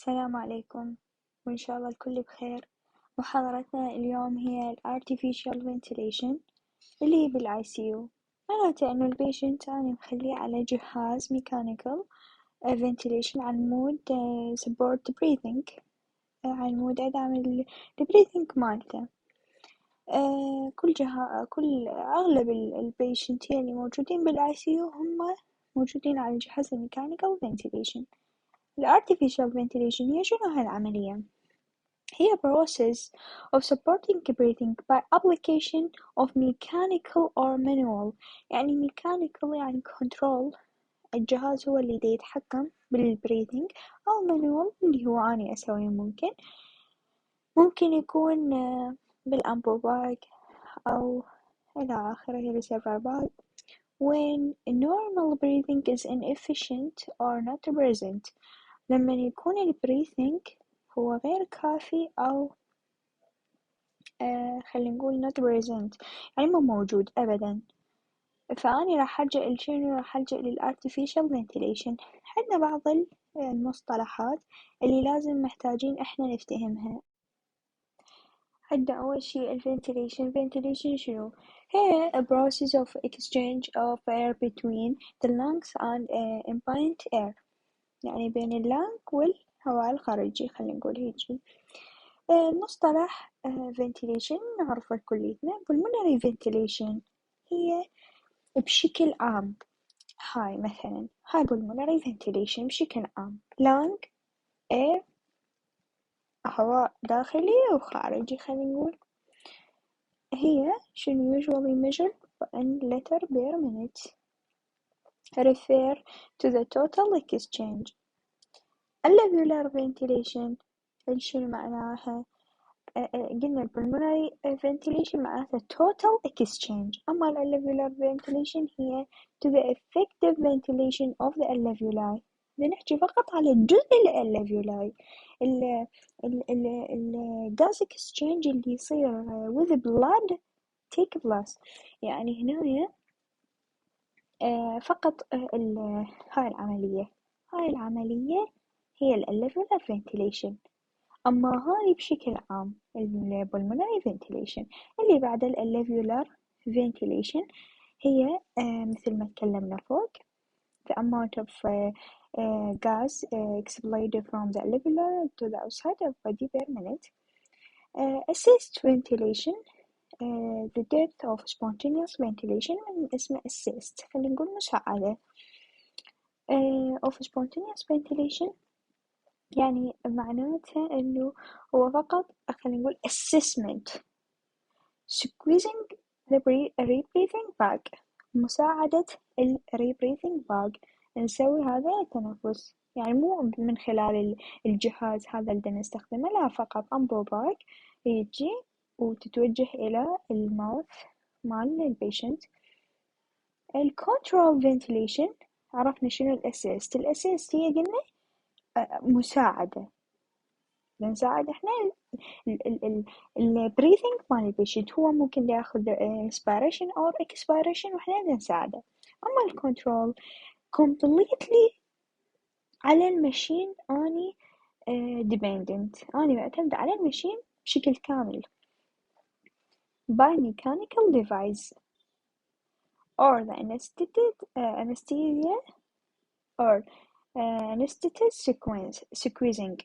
السلام عليكم، وإن شاء الله الكل بخير. محاضرتنا اليوم هي ال Artificial Ventilation اللي هي بال ICU. معناته إنه البيشنت أنا مخليه على جهاز Mechanical Ventilation على مود Support Breathing، على مود أدعم ال Breathing مالته. كل أغلب البيشنت اللي موجودين بال ICU هم موجودين على جهاز Mechanical Ventilation. ال Artificial Ventilation هي شنو هالعملية؟ هي process of supporting breathing by application of mechanical or manual. يعني mechanical يعني control، الجهاز هو اللي يتحكم بالbreathing، أو manual اللي هو أنا أسويه. ممكن يكون بالأنبوباج أو إلى آخره reservoir bag. When normal breathing is inefficient or not present، لما يكون البريثنج هو غير كافي أو خلينا نقول not present، يعني مو موجود أبدا، فأني راح ألجأ لشنو؟ راح ألجأ للartificial ventilation. عندنا بعض المصطلحات اللي لازم محتاجين إحنا نفتهمها. عندنا أول شي ventilation شنو؟ هي a process of exchange of air between the lungs and ambient air، يعني بين اللنج والهواء الخارجي، خلينا نقول هيجي. مصطلح ventilation نعرفه كليتنا. pulmonary ventilation هي بشكل عام، هاي مثلا هاي pulmonary ventilation بشكل عام lung air، هواء داخلي وخارجي. خلينا نقول هي شنو usually measured in liter per minute، refer to the total exchange. alveolar ventilation شنو معناها؟ قلنا pulmonary ventilation معناته total exchange، أما alveolar ventilation هي to the effective ventilation of the alveoli. نحكي فقط على جزء الالفيولاي، ال gas exchange اللي يصير with blood take place. يعني هنا فقط هاي العملية هي الالفيوlar ventilation. أما هاي بشكل عام ال pulmonary ventilation. اللي بعد ال alveolar ventilation هي مثل ما تكلمنا فوق the amount of gas expelled from the alveolar to the outside of body per minute. assist ventilation the depth of spontaneous ventilation، من اسمه assist خلينا نقول مساعدة. of spontaneous ventilation يعني معناته إنه هو فقط خلينا نقول assessment squeezing the rebreathing bag، مساعدة ال rebreathing bag نسوي هذا التنفس. يعني مو من خلال الجهاز هذا اللي نستخدمه، لا، فقط أنبوباج يجي وتتوجه إلى الماوث مال البيشنت. الكنترول ventilation عرفنا شنو الأسيست. الأسيست هي قلنا مساعدة، نساعد احنا البريثنج مال البيشنت، هو ممكن ياخذ inspiration or expiration واحنا نساعده. اما الكنترول completely على المشين، اني dependent، اني معتمد على المشين بشكل كامل by mechanical device or the anesthesia or anesthetist squeezing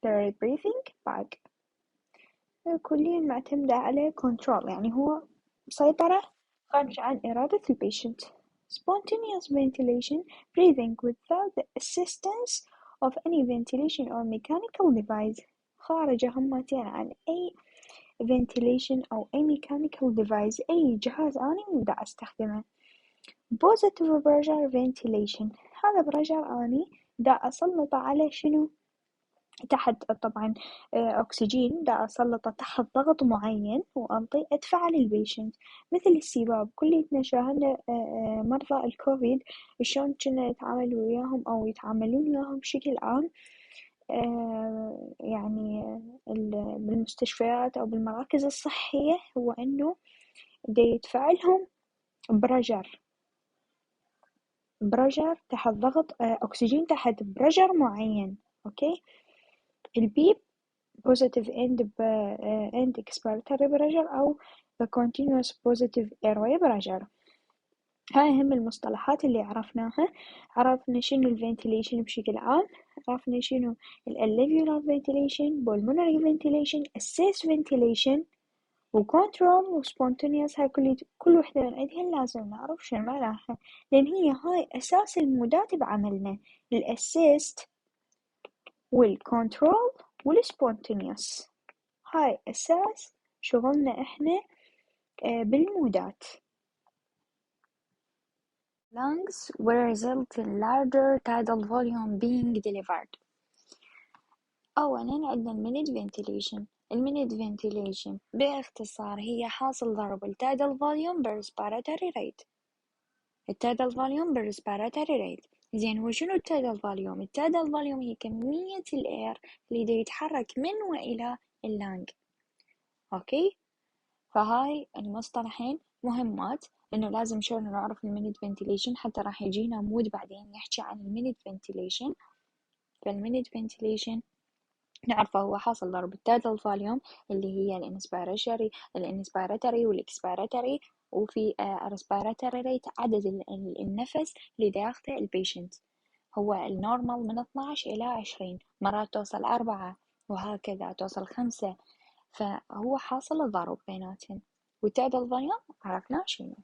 the breathing bag. كليا معتمدة على control، يعني هو سيطرة خارج عن إرادة البيشنت. spontaneous ventilation breathing without the assistance of any ventilation or mechanical device، خارج همتين عن أي ventilation أو أي mechanical device، أي جهاز أنا دا أستخدمه. positive pressure ventilation هذا pressure أني دا أسلطه على شنو؟ تحت طبعا أكسجين دا أسلطه تحت ضغط معين وأنطي أدفعه للبيشنت، مثل السباب. كليتنا شاهدنا مرضى الكوفيد شلون كنا نتعامل وياهم أو يتعاملون وياهم بشكل عام، يعني بالمستشفيات أو بالمراكز الصحية، هو إنه دا يدفع لهم برجر تحت ضغط أكسجين تحت برجر معين. أوكي. البي positive end expiratory pressure أو the continuous positive airway pressure. هاي أهم المصطلحات اللي عرفناها. عرفنا شنو الفنتيليشن بشكل عام، عرفنا شنو الالفيولار ventilation، pulmonary ventilation، assist ventilation، وcontrol وspontaneous. هاي كل وحدة من عندهن لازم نعرف شنو معناها، لأن هي هاي أساس المودات بعملنا، الأسيست والcontrol والspontaneous. هاي أساس شغلنا إحنا بالمودات. Lungs will result in larger tidal volume being delivered. أولاً عندنا المينيت فنتيليشن. المينيت فنتيليشن باختصار هي حاصل ضرب التايدال فوليوم بالريسبيراتوري ريت. التايدال فوليوم بالريسبيراتوري ريت. زين هو شنو التايدال فوليوم؟ التايدال فوليوم هي كمية الإير اللي دا يتحرك من وإلى اللانج. أوكي، فهاي المصطلحين مهمات، إنه لازم شلون نعرف المينيت فنتيليشن، حتى راح يجينا مود بعدين يحكي عن المينيت فنتيليشن. فالمينيت فنتيليشن نعرفه هو حاصل ضرب التايدال فوليوم اللي هي الانسبيراتوري والاكسبيراتوري، وفي الريسبيراتوري ريت عدد النفس اللي دا ياخذه البيشنت. هو النورمال من 12 إلى 20، مرات توصل 4 وهكذا توصل 5، فهو حاصل الضرب بيناتهم. والتايدال فوليوم عرفنا شنو.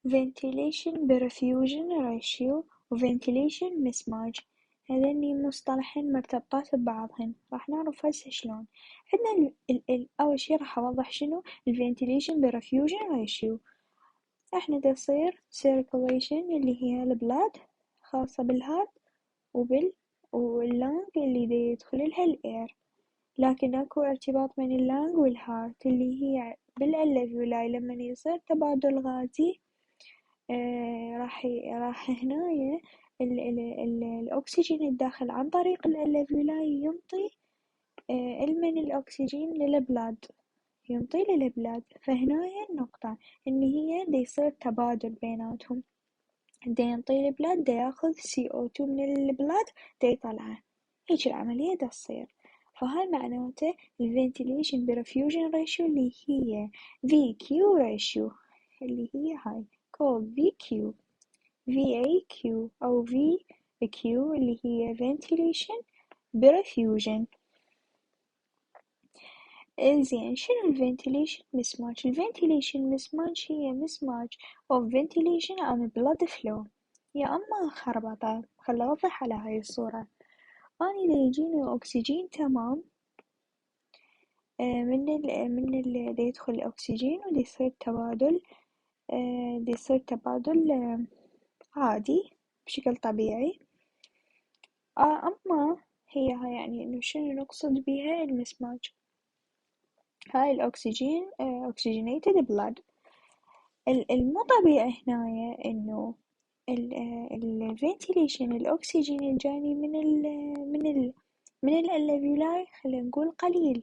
ventilation perfusion ratio و ventilation mismatch، هذني مصطلحين مرتبطات ببعضهن، راح نعرف هسه شلون. عندنا أول شي راح أوضح شنو ventilation perfusion ratio. احنا دا يصير circulation اللي هي البلاد خاصة بالهارت واللانج اللي دا يدخللها الاير، لكن اكو ارتباط بين اللانج والهارت اللي هي بالالفيولاي. لما يصير تبادل غازي راح هنايا الأكسجين الداخل عن طريق الألفيولاي ينطي المن الأكسجين للبلاد، ينطي للبلاد. فهنايا النقطة إن هي دا يصير تبادل بيناتهم، دا ينطي البلاد دا ياخذ CO2 من البلاد دا يطلعه، هيج العملية دا تصير. فهاي معناته الفنتيليشن برفيوجن ريشيو اللي هي VQ ريشيو، اللي هي هاي called VQ VAQ أو VQ اللي هي ventilation برفيوجن. زين شنو الفنتيليشن mismatch؟ الفنتيليشن mismatch هي mismatch of ventilation and blood flow. يا أما خربطة، خل أوضح على هاي الصورة. أني دا يجيني أكسجين تمام، دا يدخل الأكسجين ودا يصير تبادل، دا يصير تبادل عادي بشكل طبيعي. أما هي يعني إنه شنو نقصد بيها المسماج. هاي الأكسجين oxygenated blood. المو طبيعي هنايا إنه الفنتيليشن الأكسجين الجاني من الألفيولاي خلينا نقول قليل،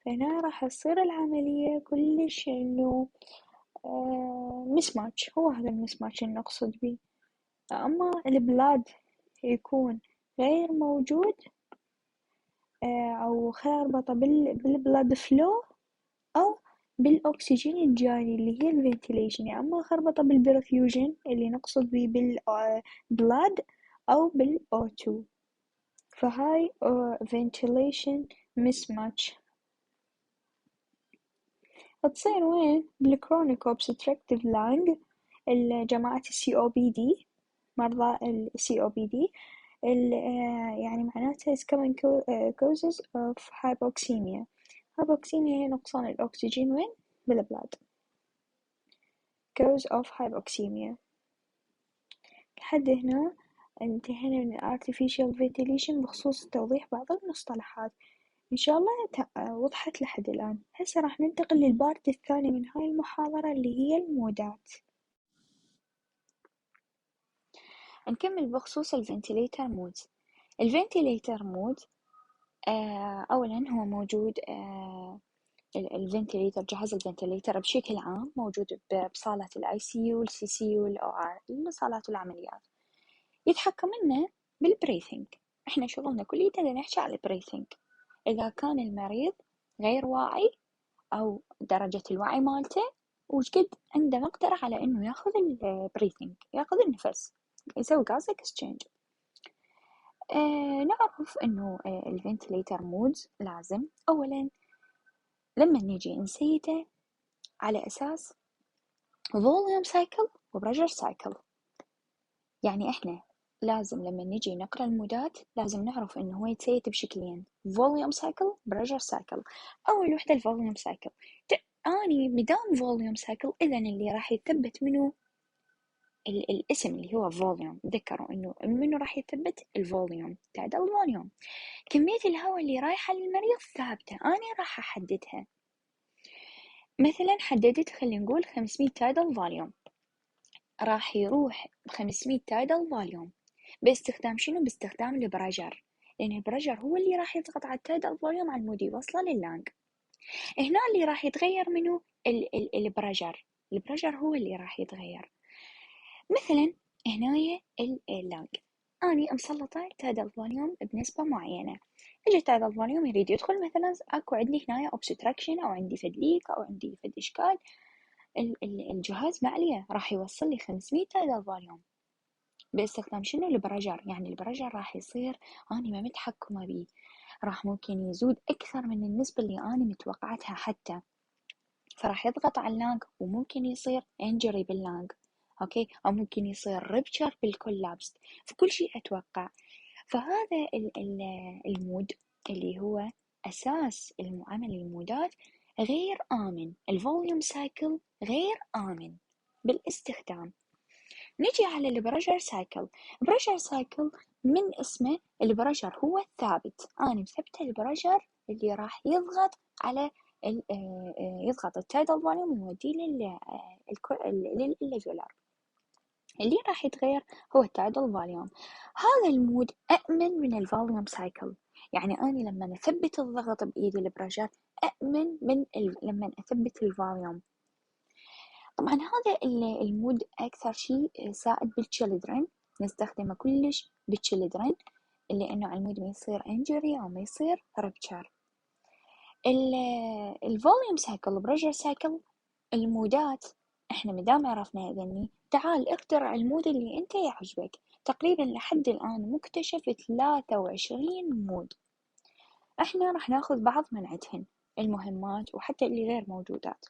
فهنا راح تصير العملية كلش إنه مسماتش. هو هذا المسماتش اللي نقصد بيه. أما البلاد يكون غير موجود أو خاربطة بالبلاد فلو أو بالأكسجين الجاني اللي هي الفنتيليشن، يعني أما خربطة بالبرفيوجن اللي نقصد بيه بالبلاد أو بالO2. فهاي ventilation mismatch تصير وين؟ بالchronic obstructive lung. جماعة COPD، مرضى COPD يعني معناتها is common causes of hypoxemia. hypoxemia هي نقصان الأكسجين وين؟ بالبلاد. cause of hypoxemia. لحد هنا انتهينا من artificial ventilation بخصوص توضيح بعض المصطلحات. إن شاء الله وضحت لحد الآن. هسه راح ننتقل للبارت الثاني من هاي المحاضرة اللي هي المودات. نكمل بخصوص الفنتيليتر مود. الفنتيليتر مود أولا هو موجود الفنتيليتر، جهاز الفنتيليتر بشكل عام موجود بصالات الICU والCCU والOR، الصالات والعمليات. يتحكم لنا بالبريثنج. احنا شغلنا كليته نحكي على البريثنج. اذا كان المريض غير واعي او درجة الوعي مالته وشقد عنده مقدرة على انه ياخذ البريثنج، ياخذ النفس، يسوي غاز اكسشينج. نعرف انه الفنتليتر مودز لازم اولا لما نيجي نسيته على اساس فوليوم سايكل وبريشر سايكل. يعني احنا لازم لما نيجي نقرا المودات لازم نعرف انه هو يتسيت بشكلين، فوليوم سايكل بريشر سايكل. اول وحده الفوليوم سايكل. اني مدام فوليوم سايكل اذا اللي راح يثبت منه الاسم اللي هو فوليوم. تذكروا انه منه راح يثبت الفوليوم، تعدل الفوليوم. كمية الهواء اللي رايحة للمريض ثابتة، أنا راح أحددها. مثلا حددت خلينا نقول 500 تايدل فوليوم، راح يروح 500 تايدل فوليوم باستخدام شنو؟ باستخدام البرجر، لأن البرجر هو اللي راح يضغط على التايدل فوليوم على المود يوصله لللانج. هنا اللي راح يتغير منه البرجر. البرجر هو اللي راح يتغير. مثلا هنايا اللانج أني مسلطة تايدل فوليوم بنسبة معينة. اجى تايدل فوليوم يريد يدخل، مثلا اكو عندي هنايا اوبستراكشن او عندي فد ليك او عندي فد اشكال، الجهاز ما عليه راح يوصل لي 500 تايدل فوليوم باستخدام شنو؟ البرجر. يعني البرجر راح يصير اني ما متحكمة بيه، راح ممكن يزود اكثر من النسبة اللي انا متوقعتها حتى، فراح يضغط على اللانج وممكن يصير انجري باللانج، اوكي، او ممكن يصير ربشر بالكولابس، في كل شيء اتوقع. فهذا المود اللي هو أساس المعاملة المودات غير آمن. الفوليوم سايكل غير آمن بالاستخدام. نجي على البريشر سايكل. البريشر سايكل من اسمه البريشر هو الثابت، أنا مثبتة البريشر اللي راح يضغط على يضغط التايدل فوليوم ويوديه للجولار. اللي راح يتغير هو التايدل فوليوم. هذا المود أأمن من الفوليوم سايكل. يعني أنا لما أثبت الضغط بإيدي البريشر أأمن من لما أثبت الفوليوم. طبعا هذا المود أكثر شيء سائد بالتشيلدرن، نستخدمه كلش بالتشيلدرن لأنه على المود ما يصير انجري أو ما يصير ربتشر. الفوليوم سايكل بريشر سايكل المودات احنا مدام عرفنا هذني، تعال اخترع المود اللي انت يعجبك. تقريبا لحد الآن مكتشف 23 مود، احنا راح ناخذ بعض من عندهن المهمات وحتى اللي غير موجودات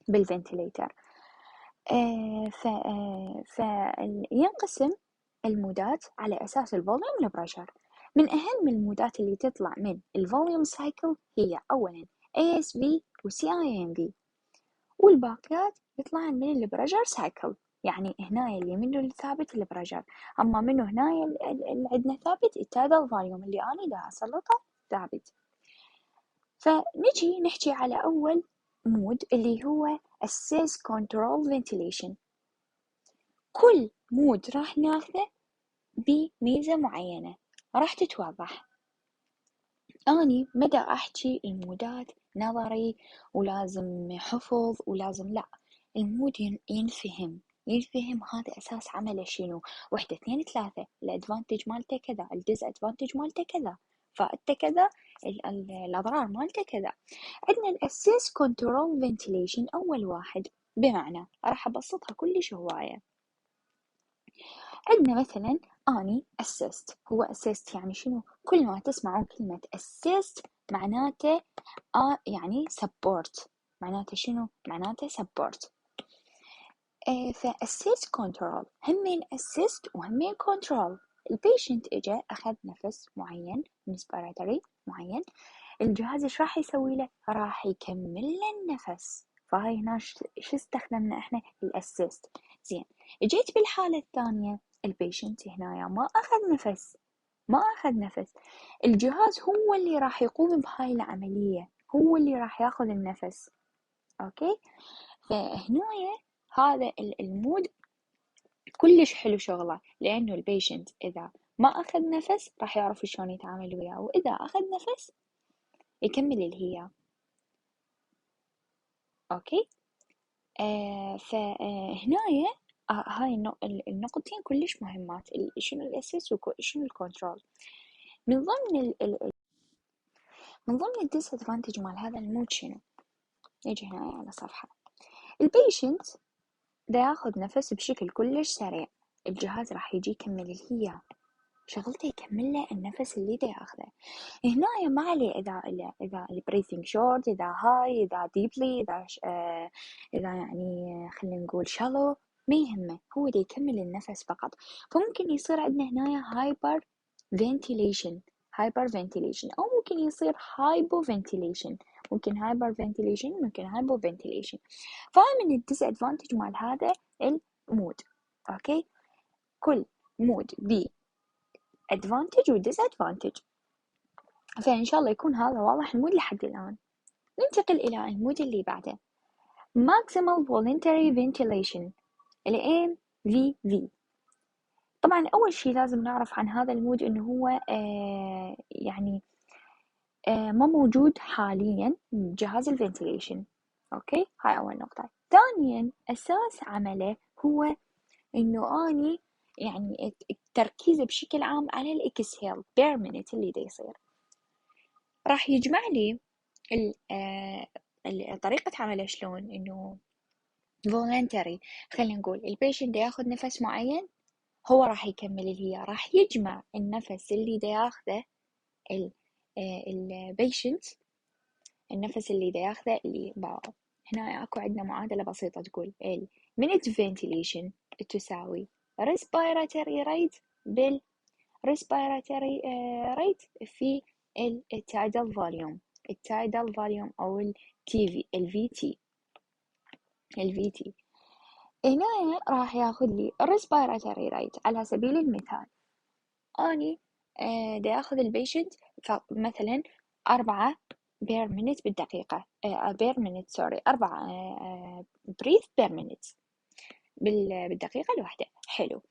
بالفنتليتر. فينقسم المودات على أساس الفوليوم والبريشر. من أهم المودات اللي تطلع من الفوليوم سايكل هي أولا ASV و CIMV، والباقيات يطلعن من البريشر سايكل. يعني هنا اللي منه الثابت البريشر، أما منه هنا اللي عندنا ثابت التايدل فوليوم اللي أنا دا أسلطه ثابت. فنجي نحكي على أول مود اللي هو Assess Control Ventilation. كل مود راح ناخذه بميزة معينة راح تتوضح. أني مدى أحكي المودات نظري ولازم حفظ ولازم لا، المود ينفهم هذا أساس عمله شنو، واحدة اثنين ثلاثة، الأدفانتج مالته كذا، الديز أدفانتج مالته كذا، فائدته كذا، الأضرار مالته كذا. عندنا الأسيس كنترول فنتيليشن أول واحد، بمعنى راح أبسطها كلش هواية. عندنا مثلا أني assist. هو assist يعني شنو؟ كل ما تسمعون كلمة assist معناته يعني support. معناته شنو؟ معناته support. فassist control همين assist وهمين control. البيشنت اجا أخذ نفس معين respiratory معين، الجهاز ايش راح يسوي له؟ راح يكمل له النفس. فهاي هنا شو استخدمنا احنا؟ الاسيست. زين، جيت بالحالة الثانية البيشنت هنا ما أخذ نفس، الجهاز هو اللي راح يقوم بهاي العملية، هو اللي راح ياخذ النفس. أوكي، فهنا هذا المود كلش حلو شغله، لأنه البيشنت إذا ما أخذ نفس راح يعرف شلون يتعامل وياه، وإذا أخذ نفس يكمل الهيا. أوكي، فهنايا هاي النقطتين كلش مهمات، شنو الأساس وشنو الكنترول. من ضمن من ضمن الديسادفانتج مال هذا المود شنو؟ نجي هنا على صفحة البيشنت دا ياخذ نفس بشكل كلش سريع، الجهاز راح يجي يكمل هي شغلته يكمل له النفس اللي دا ياخذه. هنا ما عليه إذا البريثنج شورت، إذا هاي، إذا ديبلي، إذا يعني خلينا نقول شالو، ما يهمه، هو دا يكمل النفس فقط. فممكن يصير عندنا هنا هايبر فنتيليشن أو ممكن يصير هايبو فنتيليشن، ممكن هايبر فنتيليشن، ممكن هايبو فنتيليشن. فهاي من الديس ادفانتج مال هذا المود. اوكي، كل مود بي ادفانتج وديس ادفانتج، فإن شاء الله يكون هذا واضح المود لحد الآن. ننتقل إلى المود اللي بعده Maximal Voluntary Ventilation ال MVV. طبعا أول شي لازم نعرف عن هذا المود إنه هو يعني ما موجود حاليا جهاز الفنتيليشن. أوكي، هاي أول نقطة. ثانيا أساس عمله هو إنه أني يعني التركيز بشكل عام على الإكسهيل بير مينت اللي دا يصير، راح يجمع لي طريقة عمله شلون، إنه voluntary، خلينا نقول البيشنت دا ياخذ نفس معين، هو راح يكمل اللي هي راح يجمع النفس اللي دا ياخذه البيشنت، النفس اللي دا ياخذه اللي باو. هنا اكو عندنا معادلة بسيطة تقول ال minute ventilation تساوي respiratory rate بال respiratory rate في التايدال فوليوم، التايدال فوليوم او الفي تي. هنا راح ياخذ لي الريسبيراتوري رايت. على سبيل المثال اني دا ياخذ البيشنت مثلا 4 بير مينت بالدقيقة، بير مينت سوري 4 بريث بير مينت بالدقيقة الواحدة. حلو.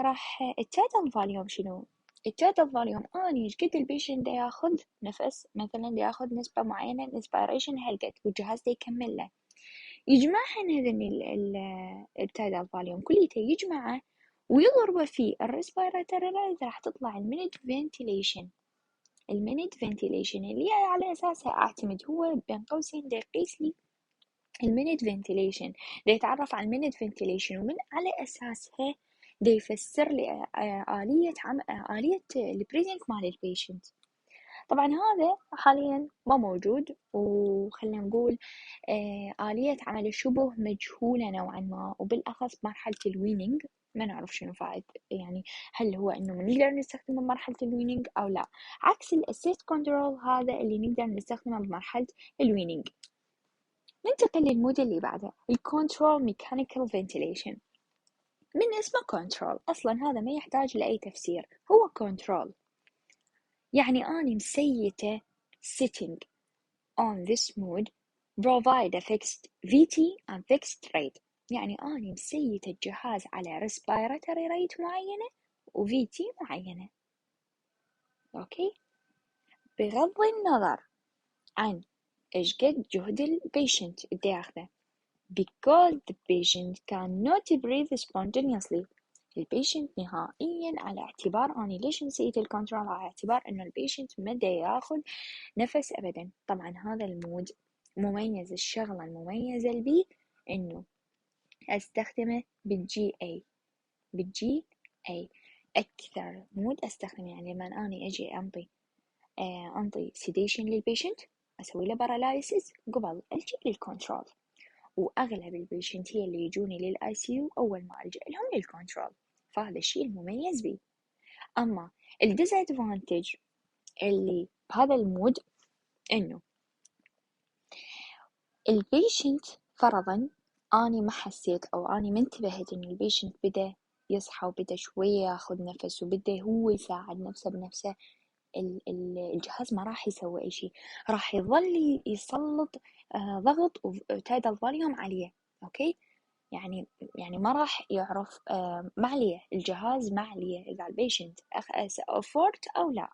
راح التوتال فوليوم شنو؟ التوتال فوليوم اني ايش قد البيشنت دا ياخذ نفس، مثلا دا ياخذ نسبة معينة انسبيريشن هالقد والجهاز دا يكمل له، يجمعهن هذن التايدال فوليوم كليته يجمعه ويضربه في الريسبيراتوري ريت، راح تطلع المينت فنتيليشن. المينت فنتيليشن اللي على اساسها اعتمد، هو بين قوسين دا يقيس لي المينت فنتيليشن، دا يتعرف على المينت فنتيليشن ومن على اساسها دا يفسر لي آلية البريزنج مال البيشنت. طبعا هذا حاليا ما موجود، وخلينا نقول آلية عمل شبه مجهولة نوعا ما، وبالأخص بمرحلة الوينينج ما نعرف شنو فائد، يعني هل هو إنه نقدر نستخدمه بمرحلة الوينينج أو لا، عكس الأسيست كنترول هذا اللي نقدر نستخدمه بمرحلة الوينينج. ننتقل للمود اللي بعده الكنترول ميكانيكال فنتيليشن. من اسمه كنترول أصلا هذا ما يحتاج لأي تفسير، هو كنترول يعني أنا مسيته sitting on this mode provide a fixed VT and fixed rate، يعني أنا مسيت الجهاز على respiratory rate معينة و VT معينة. أوكي، بغض النظر عن إيش قد جهد البيشنت اللي ياخذه، because the patient cannot breathe spontaneously. البيشنت نهائيا على اعتبار أنا ليش نسيت الكنترول، على اعتبار إنه البيشنت ما دا ياخذ نفس أبدا. طبعا هذا المود مميز، الشغلة المميزة اللي إنه أستخدمه بالجي أي أكثر مود أستخدمه، يعني لما أنا أجي أنطي سيديشن للبيشنت، أسوي له باراليسيس قبل ألجأ للكنترول، وأغلب البيشنت هي اللي يجوني للآي سي يو أول ما ألجأ لهم للكنترول، فهذا الشيء المميز بيه. أما الديسادفانتج اللي بهذا المود إنه البيشنت فرضاً أني ما حسيت أو أني ما انتبهت إن البيشنت بدأ يصحى وبدأ شوية ياخذ نفس وبدأ هو يساعد نفسه بنفسه، الجهاز ما راح يسوي أي شيء، راح يظل يسلط ضغط وتايدال فوليوم عليه. أوكي، يعني ما راح يعرف ما عليه الجهاز، ما عليه إذا البيشنت أفورت أو لا.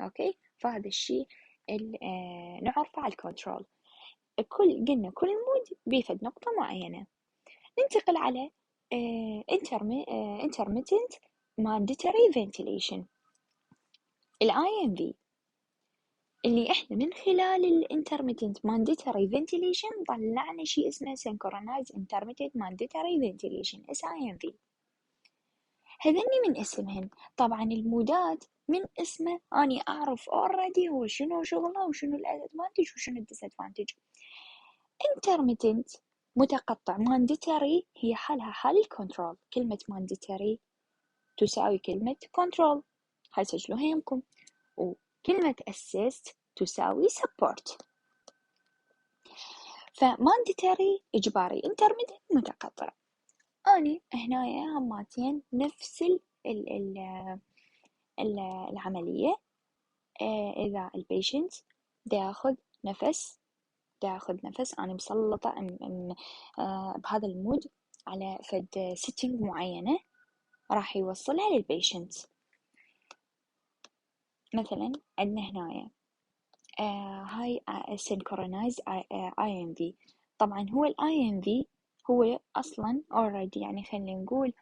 أوكي، فهذا الشيء نعرفه على الكنترول. قلنا كل مود بيفد نقطة معينة. ننتقل على intermittent mandatory ventilation ال IMV اللي احنا من خلال ال intermittent mandatory ventilation طلعنا شيء اسمه synchronized intermittent mandatory ventilation SIMV. هذني من اسمهن. طبعا المودات من اسمه أني أعرف already هو شنو شغله وشنو الادفانتج وشنو الديسادفانتج. intermittent متقطع، mandatory هي حالها حال الكنترول، كلمة mandatory تساوي كلمة control، هاي سجلوها يمكم، وكلمة assist تساوي support. فمانديتري إجباري، intermittent متقطع. أني هنايا هماتين نفس العملية. إذا البيشنت دا ياخذ نفس أنا مسلطة بهذا المود على فد سيتنج معينة راح يوصلها للبيشنت. مثلا عندنا هنايا هاي synchronized IMV. طبعا هو ال IMV هو أصلا already يعني خلينا نقول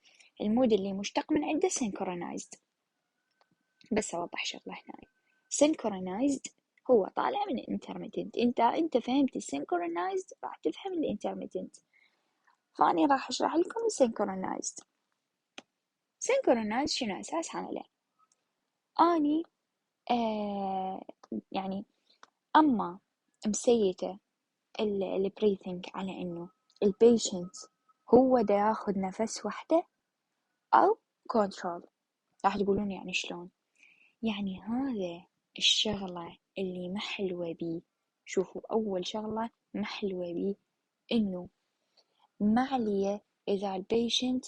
المود اللي مشتق من عنده synchronized. بس أوضح شغلة هنا، synchronized هو طالع من intermittent. انت فهمت synchronized راح تفهم ال intermittent، فأني راح أشرح لكم synchronized. synchronized شنو أساس عمله؟ أني يعني أما مسيته البريثنج على إنه البيشنت هو دا ياخذ نفس وحده أو كنترول. راح تقولون يعني شلون؟ يعني هذا الشغلة اللي محلوة بيه. شوفوا، أول شغلة محلوة بيه إنه معلية إذا البيشنت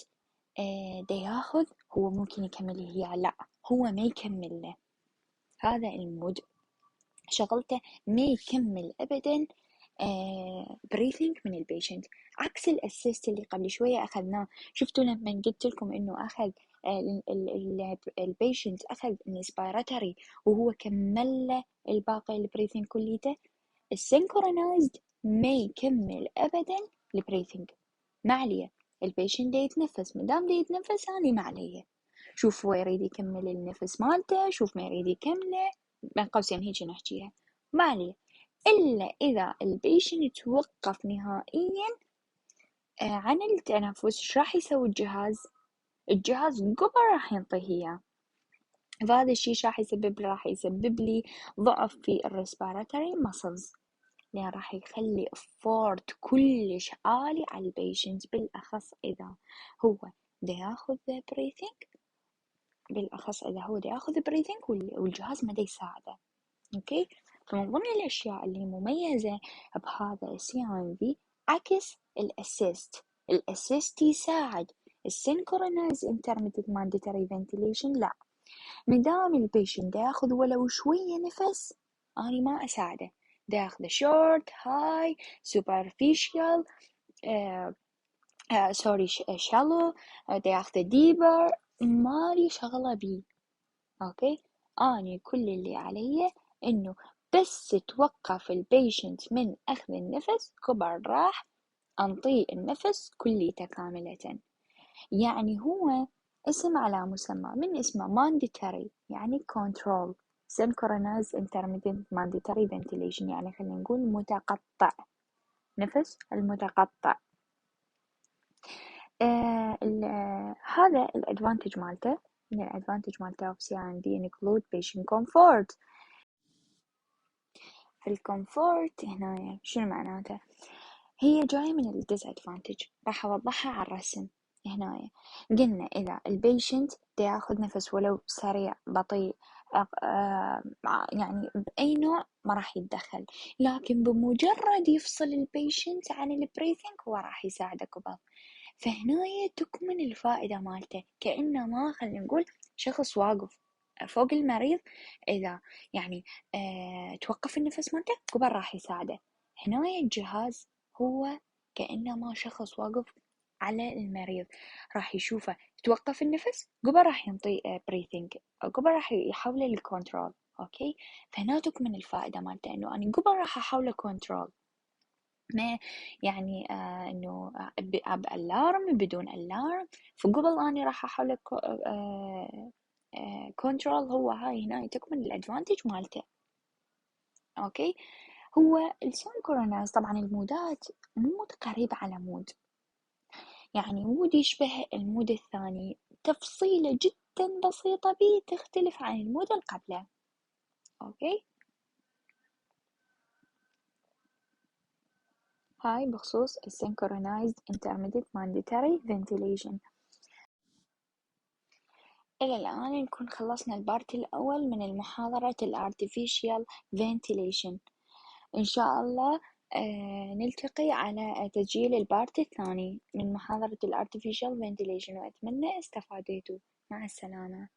دا ياخذ هو ممكن يكمل هي، لا هو ما يكمل له. هذا المود شغلته ما يكمل أبدا بريثنج من البيشنت، عكس الاسيست اللي قبل شوية أخذناه. شفتوا لما قلت لكم إنه أخذ البيشنت أخذ الانسبيراتوري وهو كمل له الباقي البريثنج كليته. السينكرونايزد ما يكمل أبدا البريثنج، ما عليه. البيشنت دا يتنفس، مدام دا يتنفس أنا ما عليه. شوف هو يريد يكمل النفس مالته، شوف ما يريد يكمله، بين قوسين هيك نحكيها، ما عليه. إلا إذا البيشنت توقف نهائيا عن التنفس، ايش راح يسوي الجهاز قبل راح ينطيه إياه. فهذا الشيء راح يسبب لي ضعف في الريسبيراتوري ماسلز، لأن راح يخلي effort كلش عالي على البيشنت، بالأخص إذا هو دا ياخذ بريثنج والجهاز ما دا يساعده. اوكي، فمن ضمن الاشياء اللي مميزة بهذا CIMV عكس الاسيست يساعد. السينكرونايز intermittent mandatory ventilation لا، مدام البيشنت دا ياخذ ولو شوية نفس أنا ما أساعده، دا ياخذ short high superficial shallow، دا ياخذ deeper، مالي شغلة بيه. اوكي، أنا كل اللي علي إنه بس توقف البيشنت من أخذ النفس كبر راح أنطيه النفس كليته كاملة. يعني هو اسم على مسمى، من اسمه mandatory يعني control، synchronized intermittent mandatory ventilation يعني خلينا نقول متقطع، نفس المتقطع. هذا الادفانتج مالته. من الادفانتج مالته of CIMV include patient comfort. الكومفورت هنا شنو معناته؟ هي جاية من الديسادفانتج، راح أوضحها على الرسم. هنا قلنا إذا البيشنت دا ياخذ نفس ولو سريع بطيء يعني بأي نوع ما راح يتدخل، لكن بمجرد يفصل البيشنت عن البريثنج هو راح يساعده قبل. فهنا تكمن الفائدة مالته، كأنما خلينا نقول شخص واقف فوق المريض، إذا يعني توقف النفس مالته قبل راح يساعده. هنا الجهاز هو كأنما شخص واقف على المريض، راح يشوفه توقف النفس قبل راح ينطي بريثنج، قبل راح يحوله للكنترول. اوكي، فهنا تكمن الفائدة مالته، انه انا قبل راح احوله كنترول. ما يعني إنه بألارم بدون ألارم. فقبل أني راح أحول كنترول، هو هاي هنا تكمن الأدفانتج مالته. أوكي. هو السينكرونايز طبعا المودات مود قريب على مود، يعني مود يشبه المود الثاني، تفصيلة جدا بسيطة بيه تختلف عن المود اللي قبله. أوكي. هاي بخصوص السينكرونايزد intermittent mandatory ventilation. إلى الآن نكون خلصنا البارت الأول من المحاضرة ال Artificial Ventilation. إن شاء الله نلتقي على تسجيل البارت الثاني من محاضرة ال Artificial Ventilation، وأتمنى استفاديتوا. مع السلامة.